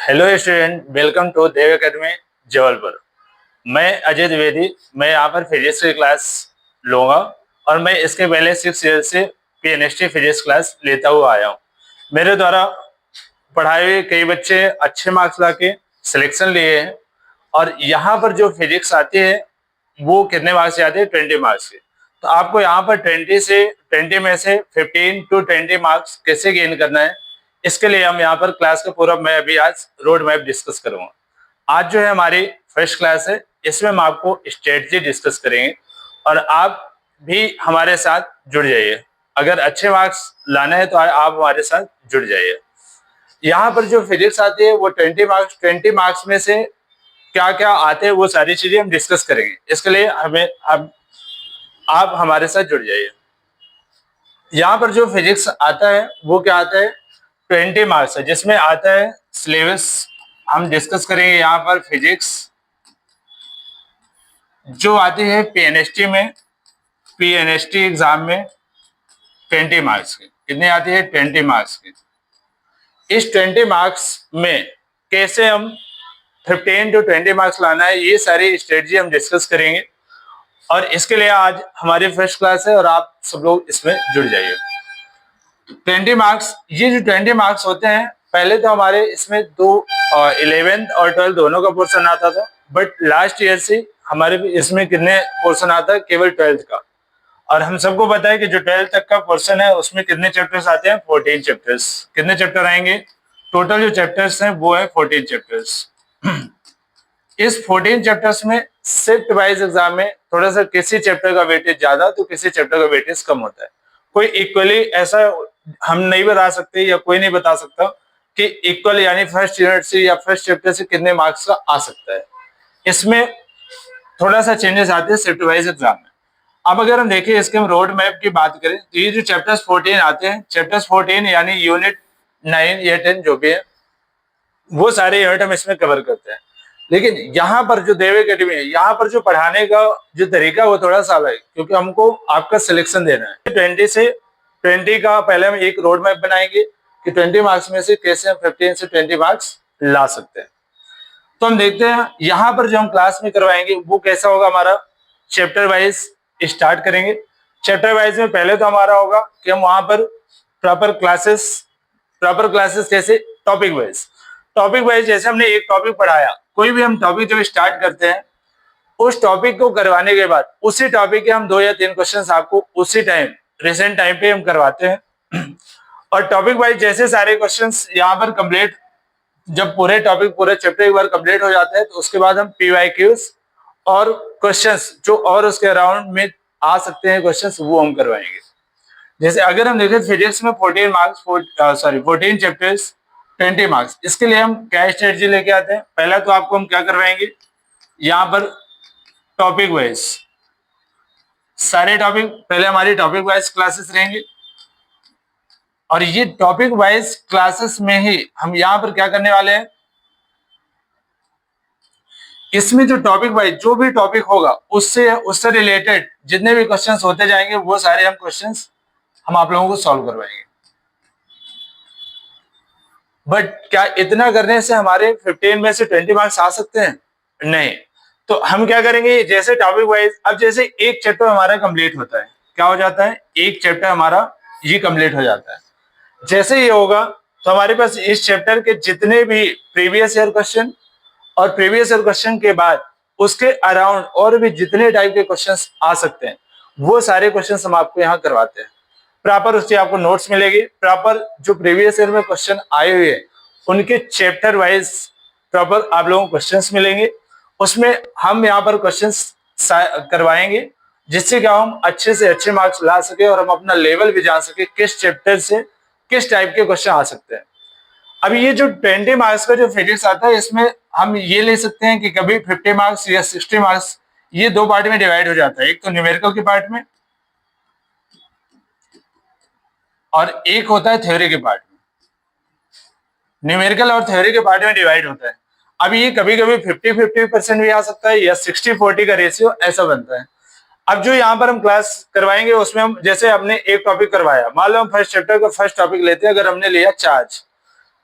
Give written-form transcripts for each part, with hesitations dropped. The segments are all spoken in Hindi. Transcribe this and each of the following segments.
Hello student, welcome to Dev academy Jabalpur. मैं अजय द्विवेदी। मैं यहाँ पर फिजिक्स की क्लास लूँगा और मैं इसके पहले 6 ईयर से पीएनएसटी फिजिक्स क्लास लेता हुआ आया हूँ। मेरे द्वारा पढ़ाए हुए कई बच्चे अच्छे मार्क्स लाके सिलेक्शन लिए हैं और यहाँ पर जो फिजिक्स आती है वो कितने मार्क्स से आते हैं? 20 मार्क्स के। तो आपको यहाँ पर 20 में से 15 to 20 मार्क्स कैसे गेन करना है, इसके लिए हम यहाँ पर क्लास का पूरा मैं अभी आज रोड मैप डिस्कस करूंगा। आज जो है हमारी फर्स्ट क्लास है, इसमें हम आपको स्ट्रेटजी डिस्कस करेंगे और आप भी हमारे साथ जुड़ जाइए। अगर अच्छे मार्क्स लाना है तो आप हमारे साथ जुड़ जाइए। यहाँ पर जो फिजिक्स आती है वो 20 मार्क्स में से क्या क्या आते हैं वो सारी चीजें हम डिस्कस करेंगे। इसके लिए आप हमारे साथ जुड़ जाइए। यहाँ पर जो फिजिक्स आता है वो क्या आता है? 20 मार्क्स है, जिसमें आता है सिलेबस। हम डिस्कस करेंगे यहाँ पर फिजिक्स जो आती है पीएनएसटी में, पीएनएसटी एग्जाम में 20 मार्क्स की। कितनी आती है? 20 मार्क्स की। इस 20 मार्क्स में कैसे हम 15 to 20 मार्क्स लाना है, ये सारी स्ट्रेटजी हम डिस्कस करेंगे और इसके लिए आज हमारी फर्स्ट क्लास है और आप सब लोग इसमें जुड़ जाइए। 20 मार्क्स, ये जो 20 मार्क्स होते हैं, पहले तो हमारे इसमें 11th और 12th दोनों का पोर्शन आता था, बट लास्ट ईयर से हमारे इसमें कितने पोर्शन आता है? केवल 12th का। और हम सबको पता है कि जो 12th तक का पोर्शन है उसमें कितने चैप्टर्स आते हैं? 14 चैप्टर्स। कितने चैप्टर आएंगे? टोटल जो चैप्टर्स हैं वो है 14 चैप्टर्स। इस 14 चैप्टर्स में शिफ्ट वाइज एग्जाम में थोड़ा सा किसी चैप्टर का वेटेज ज्यादा तो किसी चैप्टर का वेटेज कम होता है। कोई इक्वली ऐसा हम नहीं बता सकते या कोई नहीं बता सकता कि इक्वल यानी फर्स्ट यूनिट से या फर्स्ट चैप्टर से कितने मार्क्स का आ सकता है। इसमें थोड़ा सा चेंजेस आते हैं शिफ्ट वाइज एग्जाम में। अब अगर हम देखें इसके हम रोड मैप की बात करें तो ये जो चैप्टर्स 14 आते हैं, चैप्टर्स 14 यानी यूनिट 9 या 10 जो भी है वो सारे यूनिट हम इसमें कवर करते हैं। लेकिन यहाँ पर जो देव एकेडमी है, यहाँ पर जो पढ़ाने का जो तरीका वो थोड़ा सा अलग है, क्योंकि हमको आपका सिलेक्शन देना है। 20 का पहले हम एक रोड मैप बनाएंगे कि 20 मार्क्स में से कैसे हम 15 से 20 मार्क्स ला सकते हैं। तो हम देखते हैं यहाँ पर जो हम क्लास में करवाएंगे वो कैसा होगा। हमारा चैप्टर वाइज स्टार्ट करेंगे। चैप्टर वाइज में पहले तो हमारा होगा कि हम वहां पर प्रॉपर क्लासेस कैसे? टॉपिक वाइज जैसे हमने एक टॉपिक पढ़ाया, कोई भी हम टॉपिक जब स्टार्ट करते हैं उस टॉपिक को करवाने के बाद उसी टॉपिक के हम 2 या 3 क्वेश्चंस आपको उसी टाइम रिसेंट टाइम पे हम करवाते हैं। और टॉपिक वाइज जैसे सारे क्वेश्चंस यहाँ पर कंप्लीट, जब पूरे टॉपिक पूरे चैप्टर एक बार कंप्लीट हो जाता है तो उसके बाद हम पीवाईक्यूज और क्वेश्चंस जो और उसके अराउंड में आ सकते हैं क्वेश्चंस वो हम करवाएंगे। जैसे अगर हम देखें फिजिक्स में 14 चैप्टर्स 20 मार्क्स, इसके लिए हम क्या स्ट्रेटजी लेके आते हैं? पहला तो आपको हम क्या करवाएंगे, यहाँ पर टॉपिक वाइज सारे टॉपिक, पहले हमारी टॉपिक वाइज क्लासेस रहेंगे और ये टॉपिक वाइज क्लासेस में ही हम यहाँ पर क्या करने वाले हैं, इसमें जो टॉपिक वाइज जो भी टॉपिक होगा उससे रिलेटेड जितने भी क्वेश्चंस होते जाएंगे वो सारे हम क्वेश्चंस हम आप लोगों को सॉल्व करवाएंगे। बट क्या इतना करने से हमारे 15 में से 20 मार्क्स आ सकते हैं? नहीं। तो हम क्या करेंगे, जैसे टॉपिक वाइज, अब जैसे एक चैप्टर हमारा कंप्लीट होता है, क्या हो जाता है? एक चैप्टर हमारा ये कंप्लीट हो जाता है। जैसे ये होगा तो हमारे पास इस चैप्टर के जितने भी प्रीवियस ईयर क्वेश्चन और प्रीवियस ईयर क्वेश्चन के बाद उसके अराउंड और भी जितने टाइप के क्वेश्चंस आ सकते हैं वो सारे क्वेश्चंस हम आपको यहाँ करवाते हैं। प्रॉपर उससे आपको नोट्स मिलेगी, प्रॉपर जो प्रीवियस ईयर में क्वेश्चन आए हुए हैं उनके चैप्टर वाइज प्रॉपर आप लोगों को क्वेश्चंस मिलेंगे। उसमें हम यहाँ पर क्वेश्चंस करवाएंगे जिससे क्या हम अच्छे से अच्छे मार्क्स ला सके और हम अपना लेवल भी जान सके किस चैप्टर से किस टाइप के क्वेश्चन आ सकते हैं। अब ये जो 20 मार्क्स का जो फिजिक्स आता है इसमें हम ये ले सकते हैं कि कभी 50 मार्क्स या 60 मार्क्स ये 2 पार्ट में डिवाइड हो जाता है, एक तो न्यूमेरिकल के पार्ट में और एक होता है थ्योरी के पार्ट में। न्यूमेरिकल और थ्योरी के पार्ट में डिवाइड होता है। अब ये कभी कभी 50-50% भी आ सकता है या 60-40 का रेशियो ऐसा बनता है। अब जो यहाँ पर हम क्लास करवाएंगे उसमें हम जैसे हमने एक टॉपिक करवाया, मान लो हम फर्स्ट चैप्टर का फर्स्ट टॉपिक लेते हैं, अगर हमने लिया चार्ज,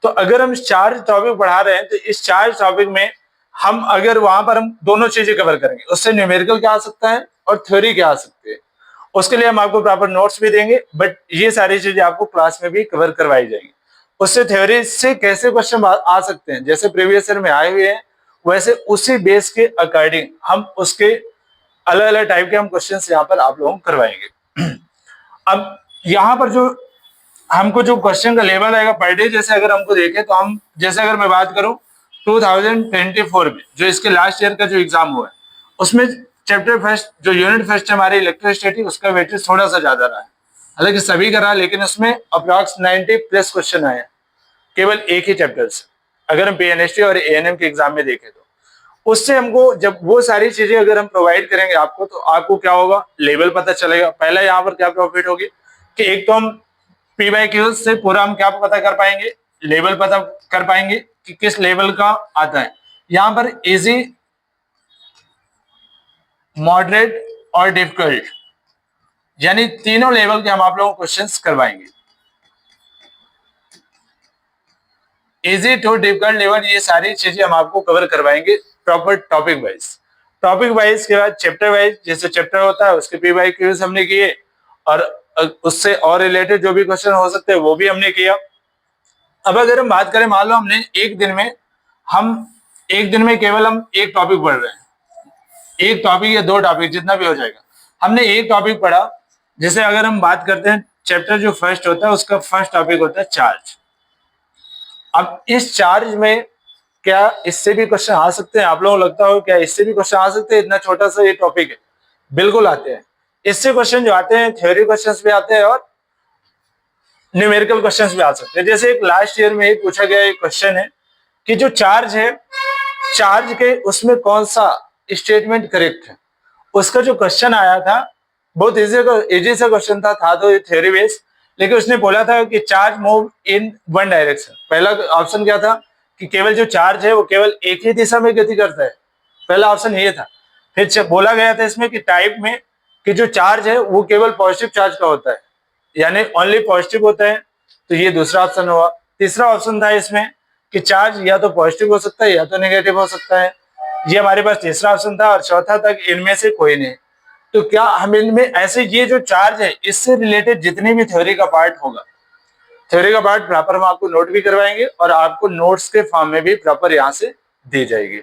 तो अगर हम 4 टॉपिक पढ़ा रहे हैं तो इस 4 टॉपिक में हम अगर वहां पर हम दोनों चीजें कवर करेंगे, उससे न्यूमेरिकल क्या आ सकता है और थ्योरी क्या आ सकती है, उसके लिए हम आपको प्रॉपर नोट्स भी देंगे, बट ये सारी चीजें आपको क्लास में भी कवर करवाई जाएंगी। उससे थ्योरी से कैसे क्वेश्चन आ सकते हैं, जैसे प्रीवियस ईयर में आए हुए हैं वैसे उसी बेस के अकॉर्डिंग हम उसके अलग अलग टाइप के हम क्वेश्चन यहाँ पर आप लोगों को करवाएंगे। अब यहाँ पर जो हमको जो क्वेश्चन का लेवल आएगा पर डे, जैसे अगर हमको देखें तो हम जैसे अगर मैं बात करूं 2024 में जो इसके लास्ट ईयर का जो एग्जाम हुआ है उसमें चैप्टर फर्स्ट जो यूनिट फर्स्ट है हमारे इलेक्ट्रोस्टैटिक, उसका वेटेज थोड़ा सा ज्यादा रहा है, हालांकि सभी का रहा, लेकिन उसमें अप्रॉक्स 90 प्लस क्वेश्चन आए हैं केवल एक ही चैप्टर से, अगर हम पीएनएसटी और एएनएम के एग्जाम में देखें तो। उससे हमको जब वो सारी चीजें अगर हम प्रोवाइड करेंगे आपको, तो आपको क्या होगा, लेवल पता चलेगा। पहला यहाँ पर क्या प्रॉफिट होगी कि एक तो हम पी बाई क्यू से पूरा हम क्या पता कर पाएंगे, लेवल पता कर पाएंगे कि किस लेवल का आता है। यहाँ पर इजी, मॉडरेट और डिफिकल्ट यानी तीनों लेवल के हम आप लोगों को क्वेश्चंस करवाएंगे। इजी टू डिफिकल्ट लेवल, ये सारी चीजें हम आपको कवर करवाएंगे proper topic wise. Topic wise के बाद चैप्टर वाइज, जैसे चैप्टर होता है उसके पी बाई क्यूज हमने किए, और उससे और रिलेटेड जो भी क्वेश्चन हो सकते हैं वो भी हमने किया। अब अगर हम बात करें, मान लो हमने एक दिन में केवल हम एक टॉपिक पढ़ रहे हैं, एक टॉपिक या दो टॉपिक जितना भी हो जाएगा, हमने एक टॉपिक पढ़ा। जैसे अगर हम बात करते हैं चैप्टर जो फर्स्ट होता है उसका फर्स्ट टॉपिक होता है चार्ज। अब इस चार्ज में क्या इससे भी क्वेश्चन आ सकते हैं, आप लोगों को लगता हो क्या इससे भी क्वेश्चन आ सकते हैं, इतना छोटा सा ये टॉपिक है? बिल्कुल आते हैं। इससे क्वेश्चन जो आते हैं थ्योरी क्वेश्चंस भी आते हैं और न्यूमेरिकल क्वेश्चंस भी आ सकते हैं। जैसे एक लास्ट ईयर में एक पूछा गया एक क्वेश्चन है कि जो चार्ज है, चार्ज के उसमें कौन सा स्टेटमेंट करेक्ट है, उसका जो क्वेश्चन आया था बहुत इजी सा क्वेश्चन था तो थ्योरी बेस्ड, लेकिन उसने बोला था कि charge move in one direction. पहला ऑप्शन क्या था कि केवल जो चार्ज है वो केवल एक ही दिशा में गति करता है, पहला ऑप्शन ये था। फिर बोला गया था इसमें कि टाइप में कि जो चार्ज है वो केवल पॉजिटिव चार्ज का होता है, यानी ओनली पॉजिटिव होता है, तो ये दूसरा ऑप्शन हुआ। तीसरा ऑप्शन था इसमें कि चार्ज या तो पॉजिटिव हो सकता है या तो नेगेटिव हो सकता है, ये हमारे पास तीसरा ऑप्शन था। और चौथा तक इनमें से कोई नहीं। तो क्या हम इनमें ऐसे ये जो चार्ज है इससे रिलेटेड जितने भी थ्योरी का पार्ट होगा, थ्योरी का पार्ट प्रॉपर हम आपको नोट भी करवाएंगे और आपको नोट्स के फॉर्म में भी प्रॉपर यहाँ से दी जाएगी।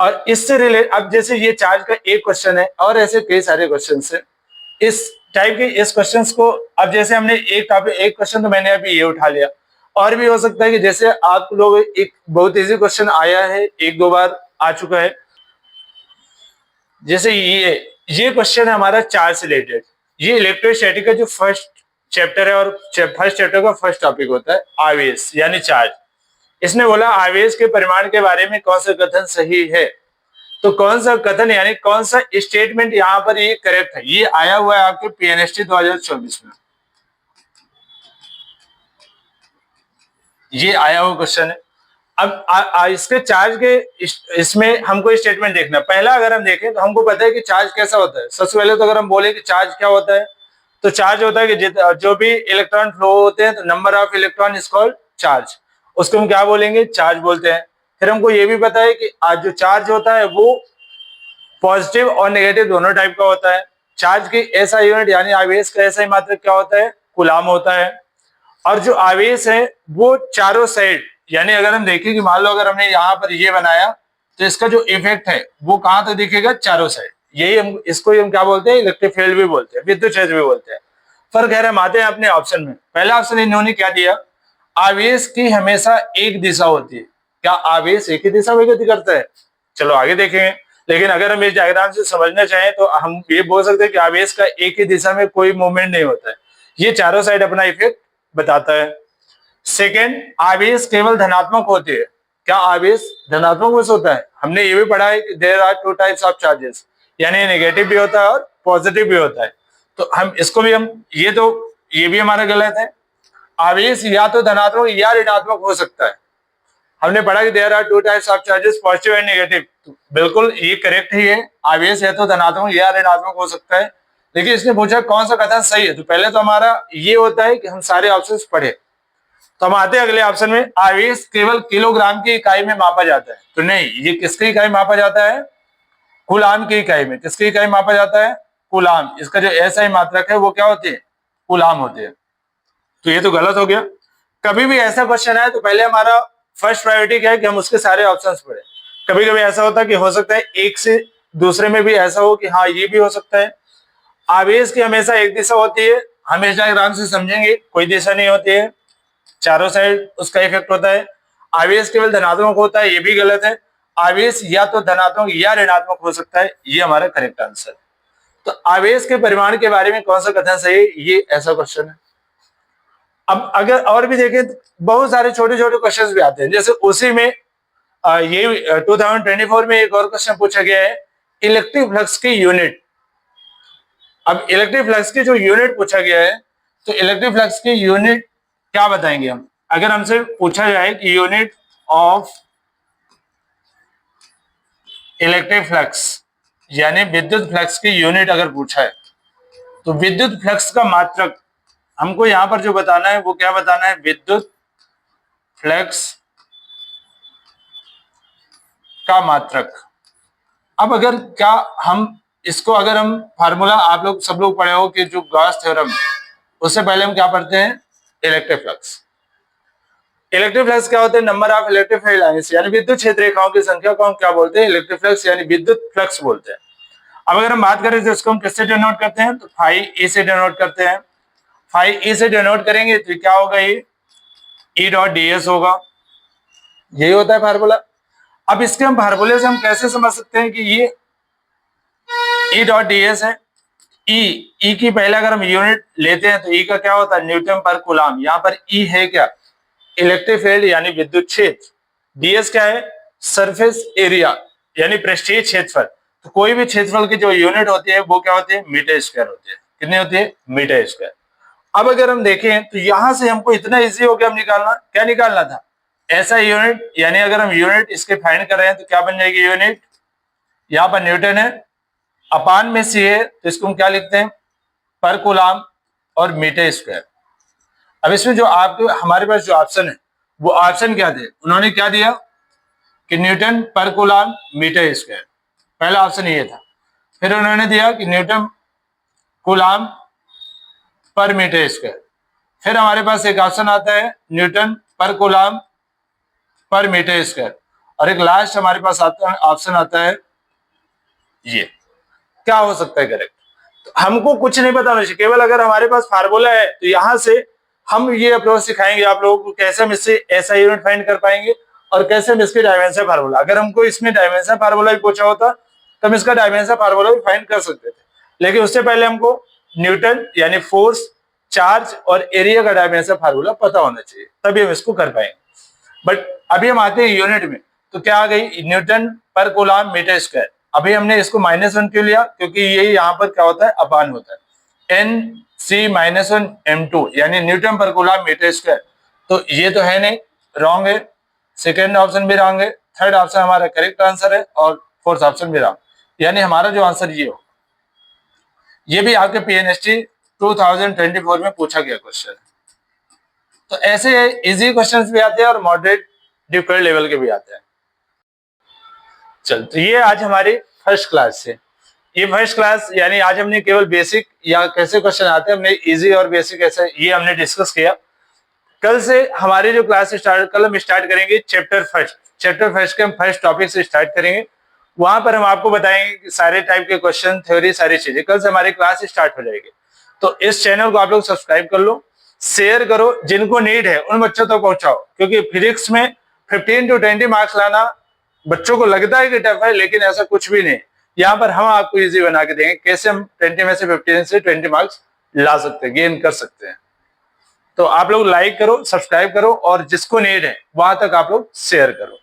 और इससे रिलेटेड अब जैसे ये चार्ज का एक क्वेश्चन है और ऐसे कई सारे क्वेश्चन है इस टाइप के, इस क्वेश्चन को अब जैसे हमने एक टॉपिक एक क्वेश्चन तो मैंने अभी ये उठा लिया, और भी हो सकता है कि जैसे आप लोग एक बहुत इजी क्वेश्चन आया है, एक दो बार आ चुका है, जैसे ये क्वेश्चन है हमारा चार्ज से रिलेटेड। ये इलेक्ट्रोस्टैटिक का जो फर्स्ट चैप्टर है और फर्स्ट चैप्टर का फर्स्ट टॉपिक होता है आवेश यानी चार्ज। इसने बोला आवेश के परिमाण के बारे में कौन सा कथन सही है, तो कौन सा कथन यानी कौन सा स्टेटमेंट यहाँ पर ये करेक्ट है, ये आया हुआ है आपके पीएनएसटी 2024 में, ये आया हुआ क्वेश्चन है। अब इसके चार्ज के इसमें हमको स्टेटमेंट देखना। पहला अगर हम देखें तो हमको पता है कि चार्ज कैसा होता है। सबसे पहले तो अगर हम बोले कि चार्ज क्या होता है, तो चार्ज होता है कि जो भी इलेक्ट्रॉन फ्लो होते हैं तो number of electron is called charge, उसको हम क्या बोलेंगे, चार्ज बोलते हैं। फिर हमको ये भी पता है कि आज जो चार्ज होता है वो पॉजिटिव और नेगेटिव दोनों टाइप का होता है। चार्ज की ऐसा यूनिट यानी आवेश का ऐसा ही मात्रक क्या होता है, कूलाम होता है। और जो आवेश है वो चारों साइड, यानी अगर हम देखें कि मान लो अगर हमने यहाँ पर ये बनाया तो इसका जो इफेक्ट है वो कहाँ तक दिखेगा, चारों साइड। यही हम इसको हम क्या बोलते हैं, इलेक्ट्रिक फील्ड भी बोलते हैं, विद्युत क्षेत्र भी बोलते हैं। फर्क है, हम आते हैं अपने ऑप्शन में। पहला ऑप्शन इन्होंने क्या दिया, आवेश की हमेशा एक दिशा होती है। क्या आवेश एक ही दिशा में गति करता है? चलो आगे देखेंगे। लेकिन अगर हम इस डायग्राम से समझना चाहें तो हम ये बोल सकते हैं कि आवेश का एक ही दिशा में कोई मूवमेंट नहीं होता है, ये चारों साइड अपना इफेक्ट बताता है। सेकेंड, आवेश केवल धनात्मक होती है। क्या आवेश धनात्मक वश होता है? हमने ये भी पढ़ा है कि there are two types of charges, यानी नेगेटिव भी होता है और पॉजिटिव भी होता है। तो हम इसको भी हम ये भी हमारा गलत है। आवेश या तो धनात्मक या ऋणात्मक हो सकता है। हमने पढ़ा कि there are two types of charges, positive and negative. तो बिल्कुल ये करेक्ट ही है, आवेश या तो धनात्मक या ऋणात्मक हो सकता है। लेकिन इसने पूछा कौन सा कथन सही है, तो पहले तो हमारा ये होता है कि हम सारे ऑप्शंस पढ़े। तो हम आते हैं अगले ऑप्शन में, आवेश केवल किलोग्राम की इकाई में मापा जाता है। तो नहीं, ये किसकी इकाई मापा जाता है? कूलाम की इकाई में। किसकी इकाई मापा जाता है? कूलाम। इसका जो एसआई मात्रक है वो क्या होती है? कूलाम होती है। तो ये तो गलत हो गया। कभी भी ऐसा क्वेश्चन आए तो पहले हमारा फर्स्ट प्रायोरिटी क्या है कि हम उसके सारे ऑप्शंस पढ़े। कभी कभी ऐसा होता है कि हो सकता है एक से दूसरे में भी ऐसा हो कि हाँ ये भी हो सकता है। आवेश की हमेशा एक दिशा होती है, हमेशा आराम से समझेंगे, कोई दिशा नहीं होती है, चारों साइड उसका इफेक्ट होता है। आवेश केवल धनात्मक होता है, ये भी गलत है। आवेश या तो धनात्मक या ऋणात्मक हो सकता है, ये हमारा करेक्ट आंसर। तो आवेश के परिमाण के बारे में कौन सा कथन सही है, ये ऐसा क्वेश्चन है। अब अगर और भी देखें तो बहुत सारे छोटे छोटे क्वेश्चन भी आते हैं, जैसे उसी में ये 2024 में एक और क्वेश्चन पूछा गया है, इलेक्ट्रिक फ्लक्स की यूनिट। अब इलेक्ट्रिक फ्लक्स की जो यूनिट पूछा गया है, तो इलेक्ट्रिक फ्लक्स की यूनिट क्या बताएंगे हम? अगर हमसे पूछा जाए कि यूनिट ऑफ इलेक्ट्रिक फ्लक्स यानी विद्युत फ्लक्स की यूनिट अगर पूछा है, तो विद्युत फ्लक्स का मात्रक हमको यहां पर जो बताना है वो क्या बताना है? विद्युत फ्लक्स का मात्रक। अब अगर क्या हम इसको अगर हम फार्मूला आप लोग सब लोग पढ़े हो कि जो गॉस थ्योरम, उससे पहले हम क्या पढ़ते हैं? Electric flux. इलेक्ट्रिक फ्लक्स क्या होते हैं? Number of electric field lines यानी विद्युत क्षेत्र रेखाओं की संख्या को हम क्या बोलते हैं? इलेक्ट्रिक फ्लक्स यानी विद्युत फ्लक्स बोलते हैं। अब अगर हम बात करें तो इसको हम किससे डिनोट करते हैं? तो फाई ई से डिनोट करते हैं। फाई ई से डिनोट करेंगे तो क्या होगा? ये ई डॉट डी एस होगा, यही होता है फार्मूला। अब इसके हम फार्मूले से हम कैसे समझ सकते हैं कि ये ई डॉट डी एस है। ई की पहले अगर हम यूनिट लेते हैं तो ई का क्या होता है? न्यूटन पर कूलाम। यहाँ पर ई है क्या? इलेक्ट्रिक फील्ड यानी विद्युत क्षेत्र। डीएस क्या है? सरफेस एरिया यानी पृष्ठीय क्षेत्रफल। तो कोई भी क्षेत्रफल की जो यूनिट होती है वो क्या होती है? मीटर स्क्वायर होती है। कितनी होती है? Metre square. अब अगर हम देखें तो यहां से हमको इतना इजी हो गया, हम निकालना क्या निकालना था? ऐसा यूनिट, यानी अगर हम यूनिट इसके फाइंड कर रहे हैं तो क्या बन जाएगी यूनिट? यहाँ पर न्यूटन है, अपान में सी है, तो इसको हम क्या लिखते हैं? पर कूलाम और मीटर स्क्वायर। अब इसमें जो आपके हमारे पास जो ऑप्शन है वो ऑप्शन क्या थे? उन्होंने क्या दिया कि न्यूटन पर कूलाम मीटर स्क्वायर, पहला ऑप्शन ये था। फिर उन्होंने दिया कि न्यूटन कूलाम पर मीटर स्क्वायर। फिर हमारे पास एक ऑप्शन आता है न्यूटन पर कूलाम पर मीटर स्क्वायर, और एक लास्ट हमारे पास ऑप्शन आता है ये। क्या हो सकता है करेक्ट? तो हमको कुछ नहीं पता होना चाहिए, केवल अगर हमारे पास फार्मूला है तो यहां से हम ये अप्रोच सिखाएंगे आप लोगों को, कैसे हम इससे ऐसा यूनिट फाइंड कर पाएंगे और कैसे हम इसके डायमेंशन फार्मूला, अगर हमको इसमें डायमेंशन फार्मूला भी पूछा होता तो हम इसका डायमेंशन फार्मूला भी फाइंड कर सकते थे, लेकिन उससे पहले हमको न्यूटन यानी फोर्स, चार्ज और एरिया का डायमेंशन फार्मूला पता होना चाहिए, तभी हम इसको कर पाएंगे। बट अभी हम आते हैं यूनिट में, तो क्या आ गई? न्यूटन पर कूलाम मीटर स्क्वायर। अभी हमने इसको -1 क्यों लिया? क्योंकि ये यहाँ पर क्या होता है? अपान होता है। Nc-1 m2 यानी न्यूटन पर कूलाम मीटर स्क्वायर। तो ये तो है नहीं, रॉन्ग है। सेकेंड ऑप्शन भी रॉन्ग है। थर्ड ऑप्शन हमारा करेक्ट आंसर है और फोर्थ ऑप्शन भी रॉन्ग, यानी हमारा जो आंसर ये हो। ये भी आपके पीएनएसटी 2024 में पूछा गया क्वेश्चन है। तो ऐसे इजी क्वेश्चंस भी आते हैं और मॉडरेट डिफिकल्ट लेवल के भी आते हैं। चल, तो ये आज हमारी फर्स्ट क्लास है। ये फर्स्ट क्लास यानी आज हमने केवल बेसिक या कैसे क्वेश्चन आते हैं, हमने इजी और बेसिक ऐसे ये हमने डिस्कस किया। कल से हमारी जो क्लास स्टार्ट, कल हम स्टार्ट करेंगे चैप्टर फर्स्ट के हम फर्स्ट टॉपिक से स्टार्ट करेंगे। वहां पर हम आपको बताएंगे कि सारे टाइप के क्वेश्चन, थ्योरी, सारी चीजें कल से हमारी क्लास स्टार्ट हो जाएगी। तो इस चैनल को आप लोग सब्सक्राइब कर लो, शेयर करो, जिनको नीड है उन बच्चों तक पहुंचाओ, क्योंकि फिजिक्स में 15 to 20 मार्क्स लाना बच्चों को लगता है कि टफ है, लेकिन ऐसा कुछ भी नहीं। यहाँ पर हम आपको इजी बना के देंगे कैसे हम 20 में से 15 से 20 मार्क्स ला सकते हैं, गेन कर सकते हैं। तो आप लोग लाइक करो, सब्सक्राइब करो और जिसको नीड है वहां तक आप लोग शेयर करो।